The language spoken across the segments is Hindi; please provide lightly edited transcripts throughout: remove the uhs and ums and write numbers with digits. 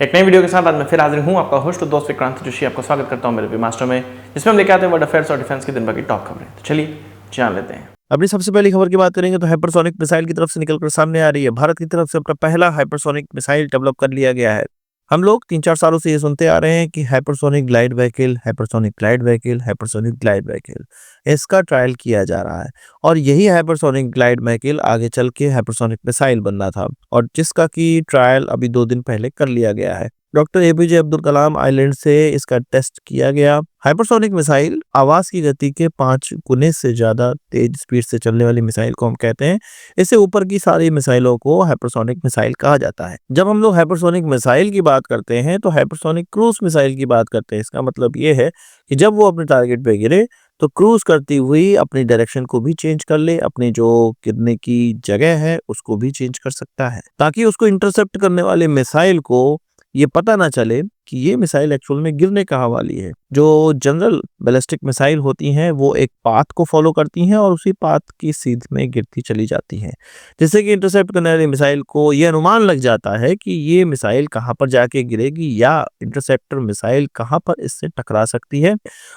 एक नई वीडियो के साथ आज मैं फिर हाजिर हूँ, आपका होस्ट और दोस्त विक्रांत जोशी। आपको स्वागत करता हूँ मेरे वी मास्टर में, जिसमें हम लेके आते हैं वर्ल्ड अफेयर्स और डिफेंस की दिन भर की टॉप खबरें। तो चलिए जान लेते हैं। अपनी सबसे पहली खबर की बात करेंगे तो हाइपरसोनिक मिसाइल की तरफ से निकलकर सामने आ रही है। भारत की तरफ से अपना पहला हाइपरसोनिक मिसाइल डेवलप कर लिया गया है। हम लोग 3-4 सालों से ये सुनते आ रहे हैं कि hypersonic glide vehicle, hypersonic glide vehicle, hypersonic glide vehicle, इसका ट्रायल किया जा रहा है। और यही हाइपरसोनिक ग्लाइड व्हीकल आगे चल के हाइपरसोनिक मिसाइल बनना था, और जिसका की ट्रायल अभी 2 दिन पहले कर लिया गया है। Doctor APJ Abdul Kalam island से इसका टेस्ट किया गया। हाइपरसोनिक मिसाइल आवाज की गति के 5 गुने से ज्यादा तेज स्पीड से चलने वाली मिसाइल को हम कहते हैं। इससे ऊपर की सारी मिसाइलों को हाइपरसोनिक मिसाइल कहा जाता है। जब हम लोग हाइपरसोनिक मिसाइल की बात करते हैं तो हाइपरसोनिक क्रूज मिसाइल की बात करते हैं। इसका मतलब ये है कि जब वो अपने टारगेट पे गिरे तो क्रूज करती हुई अपनी डायरेक्शन को भी चेंज कर ले, अपनी जो गिरने की जगह है उसको भी चेंज कर सकता है, ताकि उसको इंटरसेप्ट करने वाले मिसाइल को ये पता ना चले कि ये मिसाइल एक्चुअल में गिरने कहाँ वाली है। जो जनरल बैलिस्टिक मिसाइल होती हैं वो एक पाथ को फॉलो करती हैं और उसी पाथ की सीध में गिरती चली जाती हैं, जिससे कि इंटरसेप्ट करने वाली मिसाइल को ये अनुमान लग जाता है कि ये मिसाइल कहाँ पर जाके गिरेगी या इंटरसेप्टर मिसाइल कहाँ पर इससे टकरा सकती है।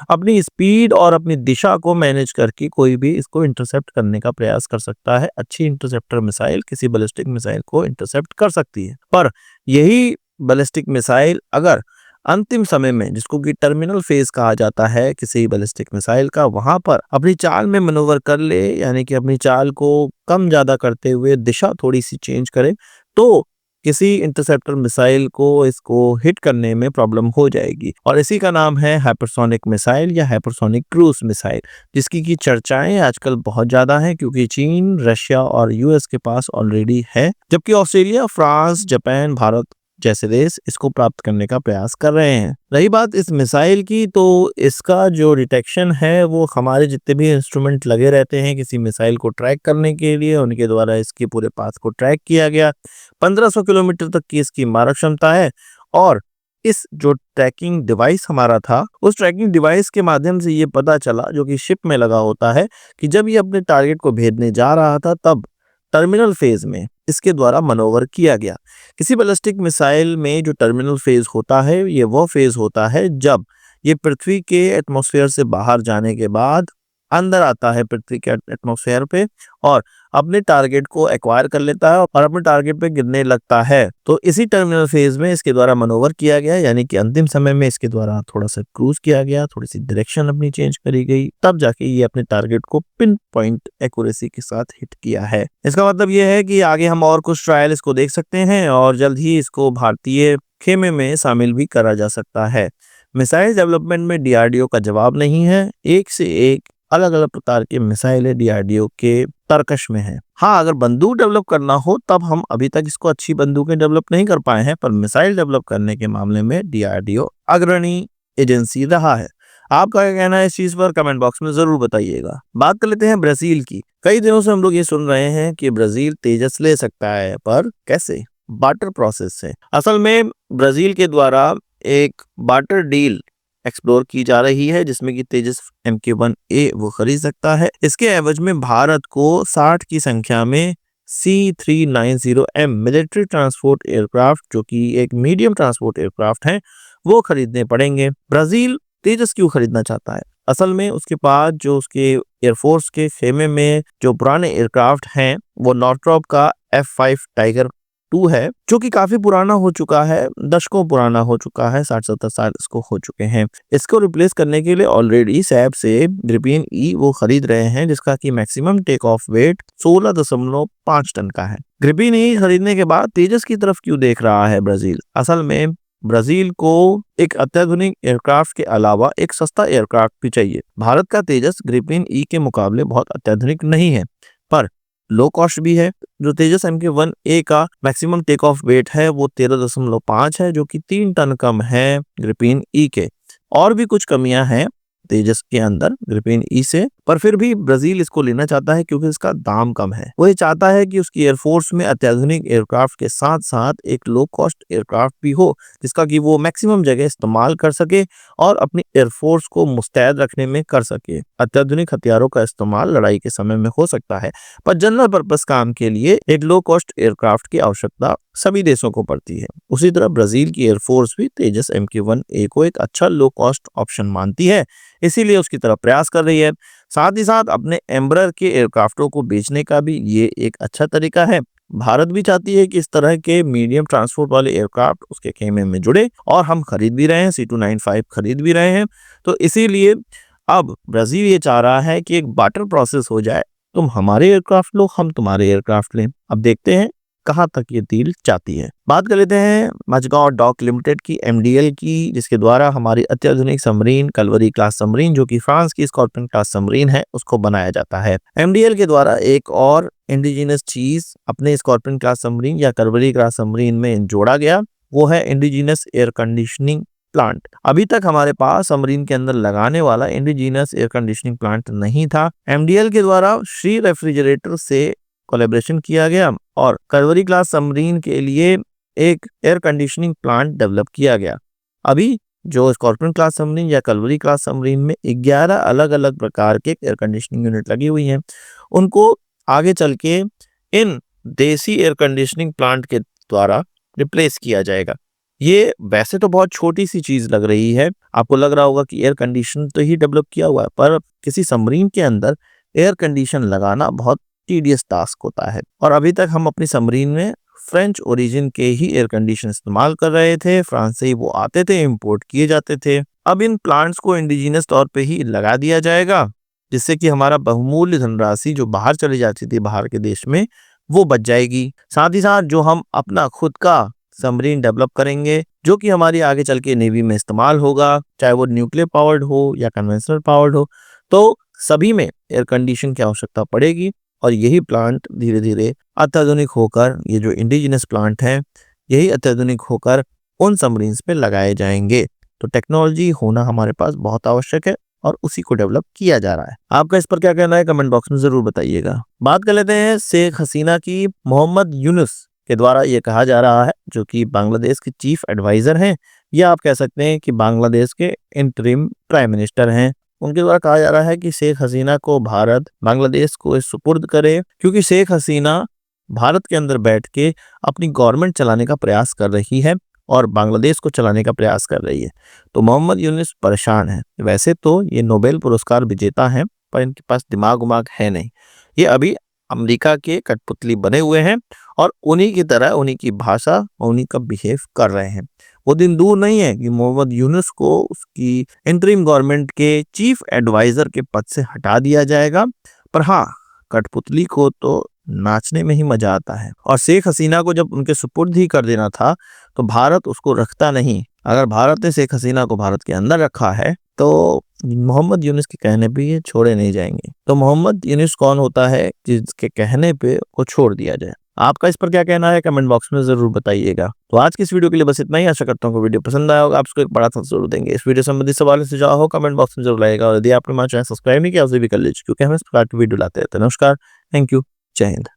अपनी स्पीड और अपनी दिशा को मैनेज करके कोई भी इसको इंटरसेप्ट करने का प्रयास कर सकता है। अच्छी इंटरसेप्टर मिसाइल किसी बैलिस्टिक मिसाइल को इंटरसेप्ट कर सकती है, पर यही बैलिस्टिक मिसाइल अगर अंतिम समय में, जिसको कि टर्मिनल फेज कहा जाता है किसी बैलिस्टिक मिसाइल का, वहां पर अपनी चाल में मैनूवर कर ले, यानी कि अपनी चाल को कम ज्यादा करते हुए दिशा थोड़ी सी चेंज करे, तो किसी इंटरसेप्टर मिसाइल को इसको हिट करने में प्रॉब्लम हो जाएगी। और इसी का नाम है हाइपरसोनिक मिसाइल या हाइपरसोनिक क्रूज मिसाइल, जिसकी की चर्चाएं आजकल बहुत ज्यादा हैं, क्योंकि चीन, रशिया और यूएस के पास ऑलरेडी है, जबकि ऑस्ट्रेलिया, फ्रांस, जापान, भारत जैसे देश इसको प्राप्त करने का प्रयास कर रहे हैं। रही बात इस मिसाइल की, तो इसका जो डिटेक्शन है वो हमारे जितने भी इंस्ट्रूमेंट लगे रहते हैं किसी मिसाइल को ट्रैक करने के लिए, उनके द्वारा इसके पूरे पाथ को ट्रैक किया गया। 1500 किलोमीटर तक की इसकी मारक क्षमता है, और इस जो ट्रैकिंग डिवाइस हमारा था, उस ट्रैकिंग डिवाइस के माध्यम से ये पता चला, जो कि शिप में लगा होता है, कि जब ये अपने टारगेट को भेदने जा रहा था तब टर्मिनल फेज में इसके द्वारा मनोवर किया गया। किसी बैलिस्टिक मिसाइल में जो टर्मिनल फेज होता है, ये वो फेज होता है जब ये पृथ्वी के एटमॉस्फेयर से बाहर जाने के बाद अंदर आता है पृथ्वी के एटमॉस्फेयर पे, और अपने टारगेट को एक्वायर कर लेता है और अपने टारगेट पे गिरने लगता है। तो इसी टर्मिनल फेज में इसके द्वारा मनोवर किया गया, यानी कि अंतिम समय में इसके द्वारा थोड़ा सा क्रूज किया गया, थोड़ी सी डायरेक्शन अपनी चेंज करी गई, तब जाके ये अपने टारगेट को पिन पॉइंट एक्यूरेसी के साथ हिट किया है। इसका मतलब ये है कि आगे हम और कुछ ट्रायल इसको देख सकते हैं, और जल्द ही इसको भारतीय खेमे में शामिल भी करा जा सकता है। मिसाइल डेवलपमेंट में डीआरडीओ का जवाब नहीं है। एक से एक अलग अलग प्रकार के मिसाइलें डीआरडीओ के तरकश में है। हाँ, अगर बंदूक डेवलप करना हो तब हम अभी तक इसको अच्छी बंदूकें डेवलप नहीं कर पाए हैं, पर मिसाइल डेवलप करने के मामले में डीआरडीओ अग्रणी एजेंसी रहा है। आपका क्या कहना है इस चीज पर, कमेंट बॉक्स में जरूर बताइएगा। बात कर लेते हैं ब्राजील की। कई दिनों से हम लोग ये सुन रहे हैं कि ब्राजील तेजस ले सकता है, पर कैसे? बार्टर प्रोसेस से। असल में ब्राजील के द्वारा एक बार्टर डील एक्सप्लोर की जा रही है, जिसमें कि तेजस MK1A वो खरीद सकता है। इसके एवज में भारत को 60 की संख्या में C390M मिलिट्री ट्रांसपोर्ट एयरक्राफ्ट, जो कि एक मीडियम ट्रांसपोर्ट एयरक्राफ्ट है, वो खरीदने पड़ेंगे। ब्राजील तेजस क्यों खरीदना चाहता है? असल में उसके पास जो उसके एयरफोर्स के खेमे में जो पुराने एयरक्राफ्ट हैं, वो नॉर्थरोप का F5 टाइगर 2 है, जो कि काफी पुराना हो चुका है, दशकों पुराना हो चुका है, 60-70 साल इसको हो चुके हैं। इसको रिप्लेस करने के लिए ऑलरेडी सैब से ग्रिपेन ई वो खरीद रहे हैं, जिसका कि maximum take off weight 16.5 tonne का है। ग्रिपेन ई खरीदने के बाद तेजस की तरफ क्यों देख रहा है ब्राजील? असल में ब्राजील को एक अत्याधुनिक एयरक्राफ्ट के अलावा एक सस्ता एयरक्राफ्ट भी चाहिए। भारत का तेजस ग्रिपेन ई के मुकाबले बहुत अत्याधुनिक नहीं है, पर लो कॉस्ट भी है। जो तेजस MK1A का मैक्सिमम टेक ऑफ वेट है वो 13.5 है, जो कि 3 टन कम है ग्रिपेन ई के। और भी कुछ कमियां हैं तेजस के अंदर ग्रिपेन ई से, पर फिर भी ब्राजील इसको लेना चाहता है क्योंकि इसका दाम कम है। वो ये चाहता है कि उसकी एयरफोर्स में अत्याधुनिक एयरक्राफ्ट के साथ साथ एक लो कॉस्ट एयरक्राफ्ट भी हो, जिसका कि वो मैक्सिमम जगह इस्तेमाल कर सके और अपनी एयरफोर्स को मुस्तैद रखने में कर सके। अत्याधुनिक हथियारों का इस्तेमाल लड़ाई के समय में हो सकता है, पर जनरल पर्पस काम के लिए एक लो कॉस्ट एयरक्राफ्ट की आवश्यकता सभी देशों को पड़ती है। उसी तरह ब्राजील की एयरफोर्स भी तेजस MK1A को एक अच्छा लो कॉस्ट ऑप्शन मानती है, इसीलिए उसकी तरफ प्रयास कर रही है। साथ ही साथ अपने एम्बरर के एयरक्राफ्टों को बेचने का भी ये एक अच्छा तरीका है। भारत भी चाहती है कि इस तरह के मीडियम ट्रांसपोर्ट वाले एयरक्राफ्ट उसके खेमे में जुड़े, और हम खरीद भी रहे हैं, C295 खरीद भी रहे हैं। तो इसीलिए अब ब्राजील ये चाह रहा है कि एक बार्टर प्रोसेस हो जाए, तुम हमारे एयरक्राफ्ट लो, हम तुम्हारे एयरक्राफ्ट लें। अब देखते हैं कहां तक ये डील जाती है। बात कर लेते हैं मझगांव डॉक लिमिटेड की, MDL की, जिसके द्वारा हमारी अत्याधुनिक सबमरीन कलवरी क्लास सबमरीन, जो कि फ्रांस की स्कॉर्पियन क्लास सबमरीन है, उसको बनाया जाता है। MDL के द्वारा एक और इंडिजिनस चीज अपने स्कॉर्पियन क्लास सबमरीन या कलवरी क्लास सबमरीन में जोड़ा गया, वो है इंडिजिनस एयर कंडीशनिंग प्लांट। अभी तक हमारे पास सबमरीन के अंदर लगाने वाला इंडिजिनस एयर कंडीशनिंग प्लांट नहीं था। MDL के द्वारा श्री रेफ्रिजरेटर से कोलैबोरेशन किया गया और कलवरी क्लास सबमरीन के लिए एक एयर कंडीशनिंग प्लांट डेवलप किया गया। अभी जो स्कॉर्पियन क्लास सबमरीन या कलवरी क्लास सबमरीन में 11 अलग अलग प्रकार के एयर कंडीशनिंग यूनिट लगी हुई हैं, उनको आगे चल के इन देसी एयर कंडीशनिंग प्लांट के द्वारा रिप्लेस किया जाएगा। ये वैसे तो बहुत छोटी सी चीज लग रही है, आपको लग रहा होगा कि एयर कंडीशन तो ही डेवलप किया हुआ है, पर किसी सबमरीन के अंदर एयर कंडीशन लगाना बहुत टीडियस टास्क होता है। और अभी तक हम अपनी सबमरीन में फ्रेंच ओरिजिन के ही एयर कंडीशन इस्तेमाल कर रहे थे, फ्रांस से ही वो आते थे, इंपोर्ट किए जाते थे। अब इन प्लांट्स को इंडिजिनस तौर पे ही लगा दिया जाएगा, जिससे कि हमारा बहुमूल्य धनराशि जो बाहर चली जाती थी बाहर के देश में, वो बच जाएगी। साथ ही साथ जो हम अपना खुद का सबमरीन डेवलप करेंगे, जो कि हमारी आगे चल के नेवी में इस्तेमाल होगा, चाहे वो न्यूक्लियर पावर्ड हो या कन्वेंशनल पावर्ड हो, तो सभी में एयर कंडीशन की आवश्यकता पड़ेगी। और यही प्लांट धीरे धीरे अत्याधुनिक होकर, ये जो इंडिजिनस प्लांट है, यही अत्याधुनिक होकर उन सबमरीन्स पे लगाए जाएंगे। तो टेक्नोलॉजी होना हमारे पास बहुत आवश्यक है और उसी को डेवलप किया जा रहा है। आपका इस पर क्या कहना है, कमेंट बॉक्स में जरूर बताइएगा। बात कर लेते हैं शेख हसीना की। मोहम्मद यूनुस के द्वारा ये कहा जा रहा है, जो कि बांग्लादेश के चीफ एडवाइजर हैं, या आप कह सकते हैं कि बांग्लादेश के इंटरिम प्राइम मिनिस्टर हैं, उनके द्वारा कहा जा रहा है कि शेख हसीना को भारत बांग्लादेश को सुपुर्द करे, क्योंकि शेख हसीना भारत के अंदर बैठ के अपनी गवर्नमेंट चलाने का प्रयास कर रही है और बांग्लादेश को चलाने का प्रयास कर रही है। तो मोहम्मद यूनुस परेशान है। वैसे तो ये नोबेल पुरस्कार विजेता हैं, पर इनके पास दिमाग उमाग है नहीं। ये अभी अमेरिका के कठपुतली बने हुए हैं और उन्हीं की तरह, उन्हीं की भाषा, उन्हीं का बिहेव कर रहे हैं। वो दिन दूर नहीं है कि मोहम्मद यूनुस को उसकी इंटरिम गवर्नमेंट के चीफ एडवाइजर के पद से हटा दिया जाएगा। पर हाँ, कठपुतली को तो नाचने में ही मजा आता है, और शेख हसीना को जब उनके सुपुर्द ही कर देना था तो भारत उसको रखता नहीं। अगर भारत ने शेख हसीना को भारत के अंदर रखा है तो मोहम्मद यूनुस के कहने पे ये छोड़े नहीं जाएंगे। तो मोहम्मद यूनुस कौन होता है जिसके कहने पे वो छोड़ दिया जाए? आपका इस पर क्या कहना है, कमेंट बॉक्स में जरूर बताइएगा। तो आज की इस वीडियो के लिए बस इतना ही। आशा करता हूँ कि वीडियो पसंद आया होगा, आप इसको एक बड़ा सा जरूर देंगे। इस वीडियो संबंधित सवाल सुझाव हो कमेंट बॉक्स में जरूर लाएगा, और यदि आपने हमारा चैनल सब्सक्राइब नहीं किया उसे भी कर लीजिए, क्योंकि हम इस प्रकार की वीडियो लाते रहते हैं। नमस्कार, थैंक यू, जय हिंद।